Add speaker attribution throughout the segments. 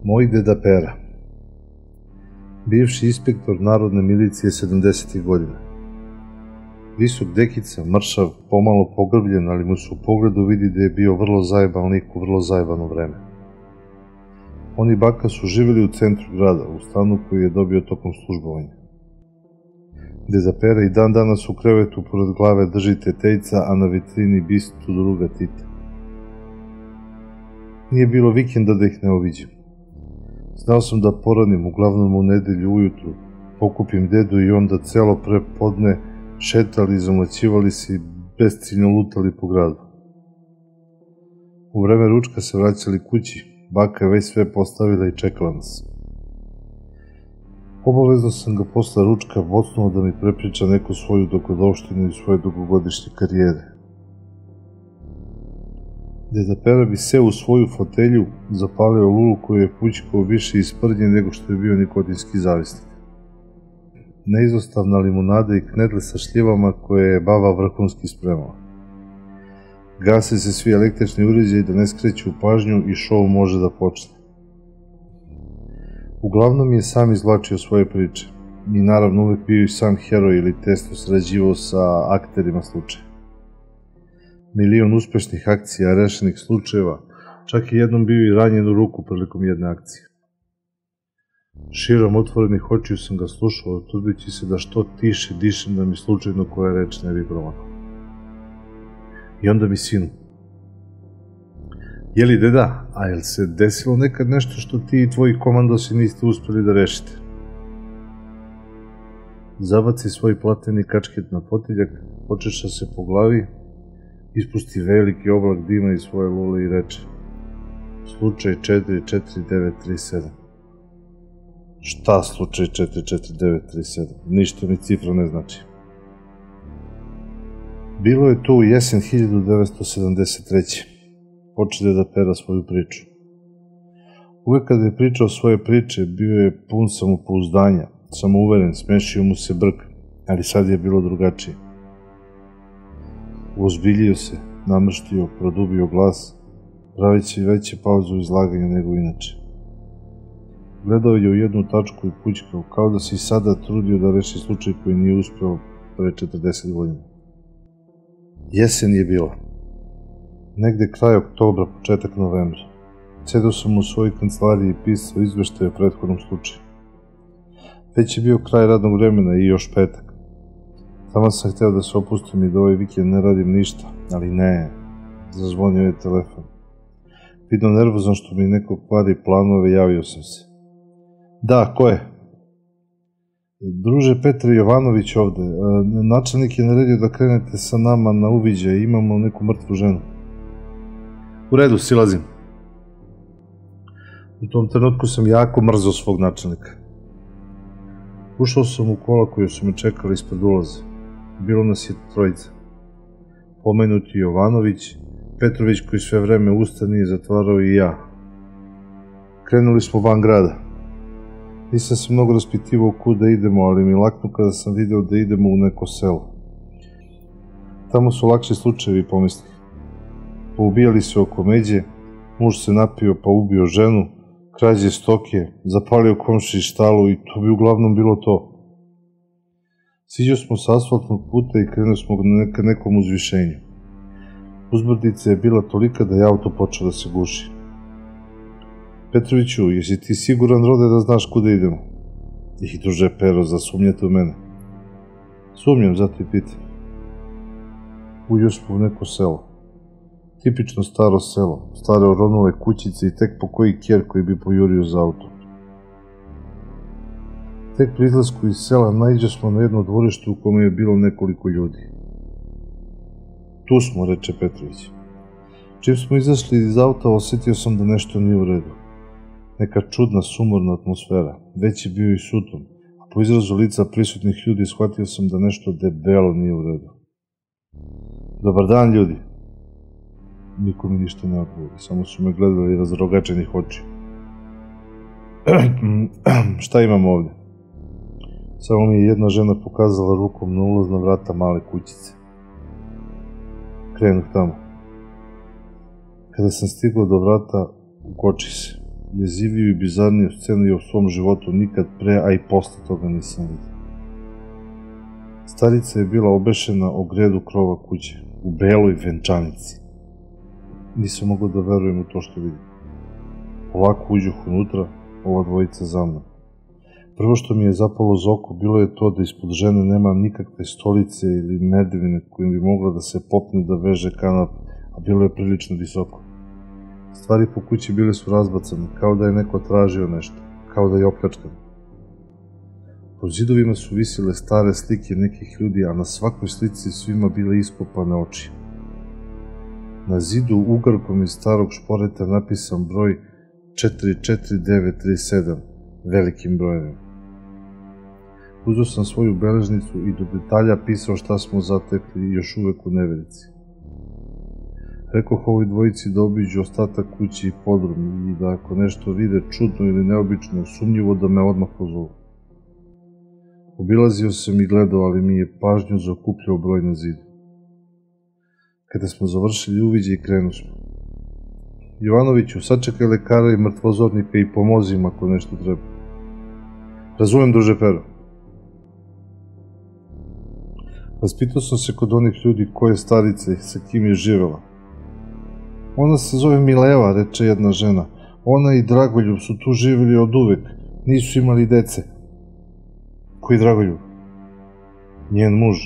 Speaker 1: Moj deda Pera, bivši inspektor narodne milicije 70. godina. Visok dekica, mršav, pomalo pogrbljen, ali mu se u pogledu vidi da je bio vrlo zajeban lik u vrlo zajebano vreme. On i baka su živjeli u centru grada, u stanu koji je dobio tokom službovanja. Deda Pera i dan danas u krevetu pored glave drži tetejca, a na vitrini bistu druga Tita. Nije bilo vikenda da ih ne obiđem. Znao sam da poradim, uglavnom u nedelju ujutru, pokupim dedu i onda celo prepodne šetali, zamlaćivali se i besciljno lutali po gradu. U vreme ručka se vraćali kući, baka je već sve postavila i čekala nas. Obavezno sam ga posle ručka vocnuo da mi prepriča neku svoju dogodovštinu i svoje dugogodišnje karijere. Deda Pera bi seo u svoju fotelju, zapalio lulu koju je pućkao više isprdnje nego što je bio nikotinski zavisnik. Neizostavna limunada i knedle sa šljivama koje je baba vrhunski spremala. Gase se svi električni uređaji da ne skreću pažnju i šou može da počne. Uglavnom je sam izvlačio svoje priče i naravno uvek bio i sam heroj ili tesno sarađivao sa akterima slučaja. Milion uspešnih akcija, rešenih slučajeva, čak i jednom bio i ranjen u ruku prilikom jedne akcije. Širom otvorenih očiju sam ga slušao, trudeći se da što tiše dišem da mi slučajno koja reč ne bi promakla. I onda mi sinu: "Jeli deda, a jel se desilo nekad nešto što ti i tvoji komandosi niste uspeli da rešite?" Zabaci svoj plateni kačket na potiljak, počeša se po glavi, ispusti veliki oblak dima iz svoje lule i reče: "Slučaj 44937. Šta slučaj 44937? Ništa mi cifra ne znači. Bilo je to u jesen 1973. Poče Deda Pera svoju priču. Uvek kada je pričao svoje priče, bio je pun samopouzdanja, samouveren, smešio mu se brk, ali sad je bilo drugačije. Uozbiljio se, namrštio, produbio glas, praveći veće pauze u izlaganju nego inače. Gledao je u jednu tačku i pućkao, kao da se i sada trudio da reši slučaj koji nije uspeo pre 40 godina. Jesen je bila. Negde kraj oktobra, početak novembra. Sedeo sam u svojoj kancelariji i pisao izveštaje o prethodnom slučaju. Već je bio kraj radnog vremena i još petak. Tamo sam hteo da se opustim i da ovaj vikend ne radim ništa, ali ne, zazvonio je telefon. Vidno nervozan što mi neko kvari planove, javio sam se. "Da, ko je?" "Druže, Petar Jovanović ovde. Načelnik je naredio da krenete sa nama na uviđaj, imamo neku mrtvu ženu." "U redu, silazim." U tom trenutku sam jako mrzao svog načelnika. Ušao sam u kola koje su me čekali ispred ulaza. Bilo nas je trojica. Pomenuti Jovanović, Petrović koji sve vreme usta nije zatvarao i ja. Krenuli smo van grada. Nisam se mnogo raspitivao kuda idemo, ali mi laknu kada sam video da idemo u neko selo. Tamo su lakši slučajevi, pomislih. Poubijali se oko međe, muž se napio pa ubio ženu, krađe stoke, zapalio komšiji štalu i to bi uglavnom bilo to. Siđo smo sa asfaltnog puta i krenuo smo ka nekom uzvišenju. Uzbrdica je bila tolika da je auto počeo da se guši. "Petroviću, jesi ti siguran, Rode, da znaš kuda idemo?" "Ih, druže Pero, zasumnjate u mene." "Sumnjam, zato i pitam." Uđo smo u neko selo. Tipično staro selo, stare oronule kućice i tek po koji kjer koji bi pojurio za auto. Tek pri izlasku iz sela naiđe smo na jedno dvorište u kome je bilo nekoliko ljudi. "Tu smo," reče Petrović. Čim smo izašli iz auta, osetio sam da nešto nije u redu. Neka čudna, sumorna atmosfera, već je bio i suton, a po izrazu lica prisutnih ljudi shvatio sam da nešto debelo nije u redu. "Dobar dan, ljudi." Niko mi ništa ne odgovori, samo su me gledali razrogačenih očiju. "Šta imamo ovde?" Samo mi je jedna žena pokazala rukom na ulazna vrata male kućice. Krenuh tamo. Kada sam stigao do vrata, ukoči se. Jeziviju i bizarniju scenu u svom životu nikad pre, a i posle toga nisam vidio. Starica je bila obešena o gredu krova kuće, u beloj venčanici. Nisam mogao da verujem u to što vidim. Polako uđuh unutra, ova dvojica za mnom. Prvo što mi je zapalo za oko bilo je to da ispod žene nema nikakve stolice ili medvine kojim bi mogla da se popne da veže kanap, a bilo je prilično visoko. Stvari po kući bile su razbacane, kao da je neko tražio nešto, kao da je opljačkan. Po zidovima su visile stare slike nekih ljudi, a na svakoj slici svima bile iskopane oči. Na zidu ugarkom iz starog šporeta napisan broj 44937, velikim brojevima. Uzeo sam svoju beležnicu i do detalja pisao šta smo zatekli još uvek u neverici. Rekoh ovoj dvojici da obiđu ostatak kući i podrum i da ako nešto vide čudno ili neobično, sumnjivo da me odmah pozovu. Obilazio sam i gledao, ali mi je pažnju zaokupljao broj na zidu. Kada smo završili uviđaj, krenu smo. Jovanoviću, sačekaj lekara i mrtvozornika i pomozi im ako nešto treba. Razumem, druže Pero. Raspitao sam se kod onih ljudi ko je starica i sa kim je živela. Ona se zove Mileva, reče jedna žena. Ona i Dragoljub su tu živjeli od uvek, nisu imali dece. Koji Dragoljub? Njen muž.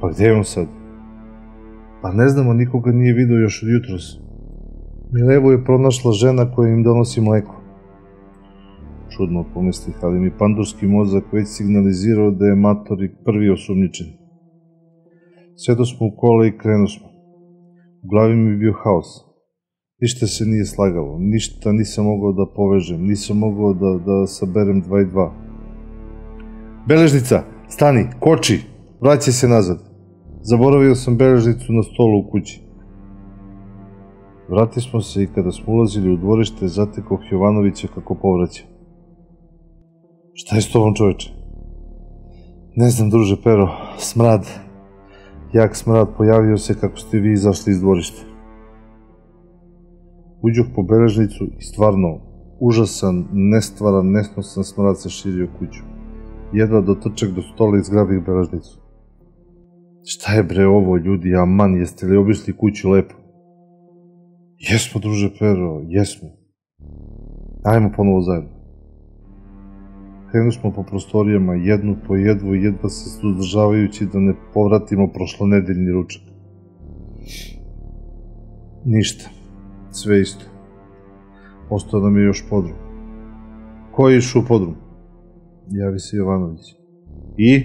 Speaker 1: Pa gde je on sad? Pa ne znamo, nikoga nije vidio još od jutros. Milevu je pronašla žena koja im donosi mleko. Čudno, pomislih, ali mi pandurski mozak već signalizirao da je Matori prvi osumnjičen. Sjedo smo u kola i krenu smo. U glavi mi je bio haos. Ništa se nije slagalo, ništa nisam mogao da povežem, nisam mogao da saberem 2 i 2. Beležnica, stani, koči, vraćaj se nazad. Zaboravio sam beležnicu na stolu u kući. Vratili smo se i kada smo ulazili u dvorište, zatekoh Jovanovića kako povraća. Šta je s tobom, čoveče? Ne znam, druže Pero, smrad. Jak smrad pojavio se kako ste vi izašli iz dvorišta. Uđoh po beležnicu i stvarno, užasan, nestvaran, nesnosan smrad se širio kuću. Jedva dotrčak do stola i zgrabih beležnicu. Šta je bre ovo, ljudi, aman, jeste li obišli kuću lepo? Jesmo, druže Pero, jesmo. Ajmo ponovo zajedno. Krenu smo po prostorijama, jednu po jednu, jedva se suzdržavajući da ne povratimo prošlonedeljni ručak. Ništa, sve isto. Ostao nam je još podrum. Ko je išao u podrum? Javi se Jovanović. I?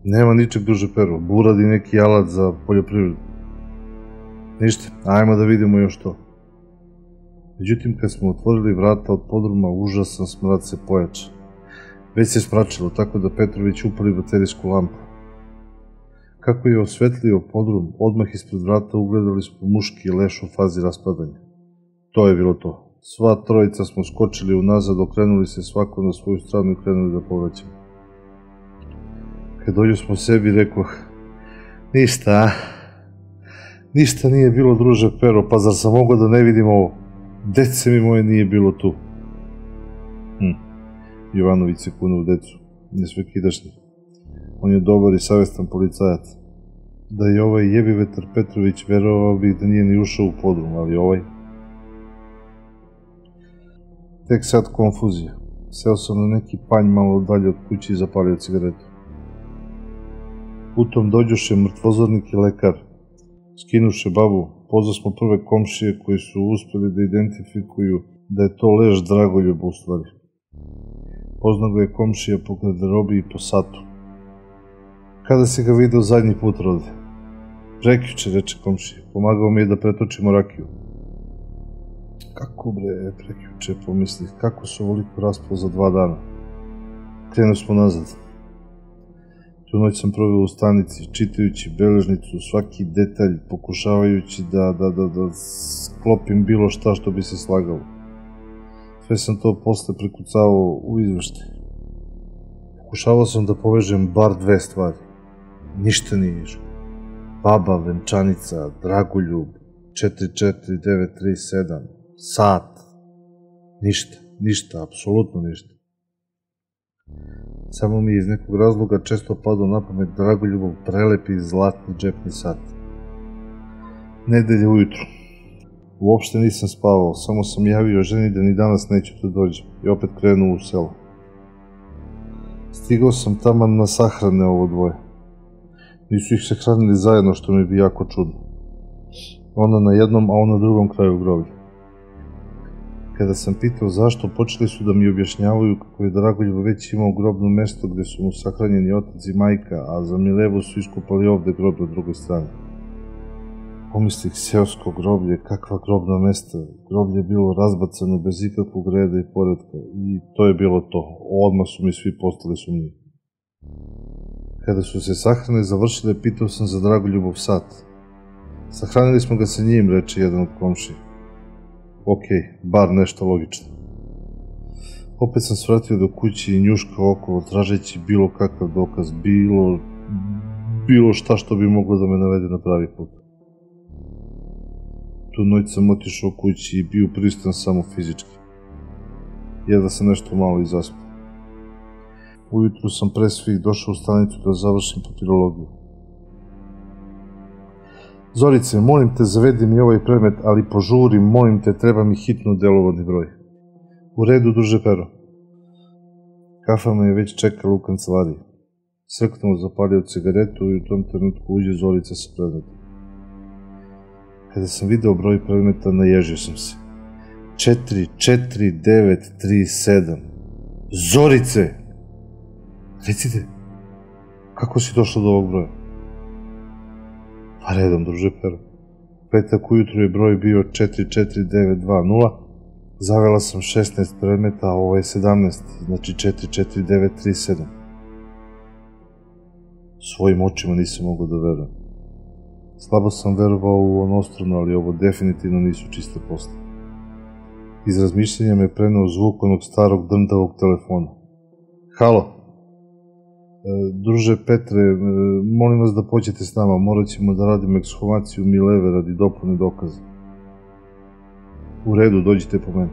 Speaker 1: Nema ničeg, druže Pero, burad i neki alat za poljoprivredu. Ništa, ajmo da vidimo još to. Međutim, kad smo otvorili vrata od podruma, užasan smrad se pojača. Već se smračilo, tako da Petrović upali baterijsku lampu. Kako je osvetlio podrum, odmah ispred vrata ugledali smo muški leš u fazi raspadanja. To je bilo to. Sva trojica smo skočili unazad, okrenuli se svako na svoju stranu i krenuli da povraćamo. Kad dođu smo sebi, rekoh, ništa, ništa nije bilo, druže Pero, pa zar sam mogao da ne vidim ovo? Dece mi moje nije bilo tu. Jovanović se kunuo u decu, nesvekidašnji. On je dobar i savestan policajac. Da je ovaj jebi vetar Petrović, verovao bih da nije ni ušao u podrum, ali ovaj... Tek sad konfuzija. Seo sam na neki panj malo dalje od kuće i zapalio cigaretu. Utom dođoše mrtvozornik i lekar. Skinuše babu, pozvao smo prve komšije koji su uspeli da identifikuju da je to leš Dragoljuba u stvari. Poznao ga je komšija po garderobi i po satu. Kada si ga video zadnji put, Rode? Prekjuče, reče komšija, pomagao mi je da pretočimo rakiju. Kako bre, prekjuče, pomislih, kako se ovoliko raspao za 2 dana? Krenu smo nazad. Tu noć sam proveo u stanici, čitajući beležnicu, svaki detalj, pokušavajući da sklopim bilo šta što bi se slagalo. Sve sam to posle prekucavao u izveštaj. Pokušavao sam da povežem bar 2 stvari. Ništa nije išlo. Baba, venčanica, Dragoljub, 44937, sat. Ništa, apsolutno ništa. Samo mi je iz nekog razloga često padao na pamet Dragoljubov prelepi zlatni džepni sat. Nedelje ujutru. Uopšte nisam spavao, samo sam javio ženi da ni danas neću da dođem i opet krenuo u selo. Stigao sam taman na sahrane ovo dvoje. Nisu ih se hranili zajedno, što mi bi jako čudno. Ona na jednom, a on na drugom kraju groblja. Kada sam pitao zašto, počeli su da mi objašnjavaju kako je Dragoljub već imao grobno mesto gde su mu sahranjeni otac i majka, a za Milevu su iskopali ovde grob na drugoj strani. Pomislih, seosko groblje, kakva grobna mesta. Groblje je bilo razbacano bez ikakvog reda i poretka i to je bilo to. Odmah su mi svi postali sumnjivi. Kada su se sahrane završile, pitao sam za Dragoljubov sat. Sahranili smo ga sa njim, reče jedan od komšija. Okej, bar nešto logično. Opet sam svratio do kući i njuškao okolo, tražeći bilo kakav dokaz, bilo šta što bi moglo da me navede na pravi put. Tu noć sam otišao kući i bio pristojan samo fizički. Jedva sam nešto malo i zaspao. Ujutru sam pre svih došao u stanicu da završim papirologiju. Zorice, molim te, zavedi mi ovaj predmet, ali požuri, molim te, treba mi hitno delovodni broj. U redu, druže Pero. Kafa me je već čekala u kancelariji. Srknuo, zapalio cigaretu i u tom trenutku uđe Zorica sa predmetom. Kada sam video broj predmeta, naježio sam se. 44937. Zorice! Recite, kako si došla do ovog broja? Pa redom, druže Pero. Petak ujutru je broj bio 44920. Zavela sam 16 predmeta, a ovo je 17, znači 44937. Svojim očima nisam mogao da verujem. Slabo sam verovao u onostrano, ali ovo definitivno nisu čiste posle. Iz razmišljenja me preneo zvuk onog starog drndavog telefona. Halo? Druže Petre, molim vas da pođete s nama, morat ćemo da radimo ekshumaciju Mileve radi dopune dokaza. U redu, dođite po mene.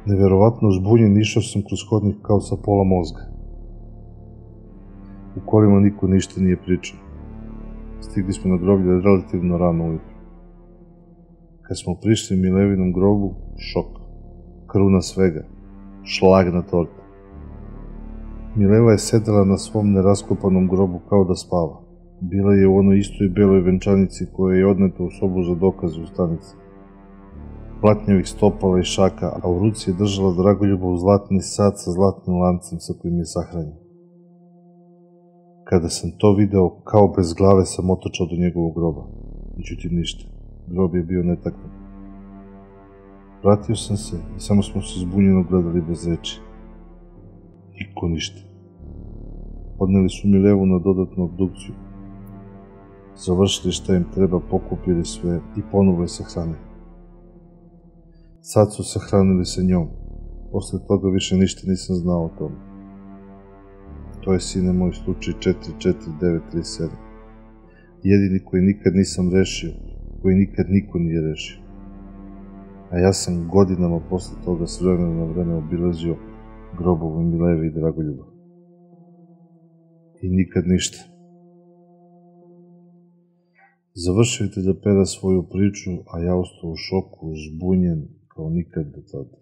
Speaker 1: Neverovatno zbunjen išao sam kroz hodnik kao sa pola mozga. U kolima niko ništa nije pričao. Stigli smo na groblje relativno rano ujutru. Kad smo prišli Milevinom grobu, šok. Kruna svega. Šlag na torti. Mileva je sedela na svom neraskopanom grobu kao da spava. Bila je u onoj istoj beloj venčanici koja je odneta u sobu za dokaze u stanici. Platnjavih stopala i šaka, a u ruci je držala Dragoljubov zlatni sat sa zlatnim lancem sa kojim je sahranjen. Kada sam to video, kao bez glave sam otočao do njegovog groba. Međutim ništa. Grob je bio netaknut. Vratio sam se i samo smo se zbunjeno gledali bez reči. Niko ništa. Odneli su Milevu na dodatnu obdukciju. Završili šta im treba, pokupili sve i ponovo je sahranili. Sad su sahranili sa njom. Posle toga više ništa nisam znao o tome. To je, sine moj, slučaj 44937. Jedini koji nikad nisam rešio, koji nikad niko nije rešio. A ja sam godinama posle toga s vremena na vreme obilazio grobove Mileve i Dragoljuba. I nikad ništa. Završio je da Pera svoju priču, a ja ostao u šoku, zbunjen kao nikad do tada.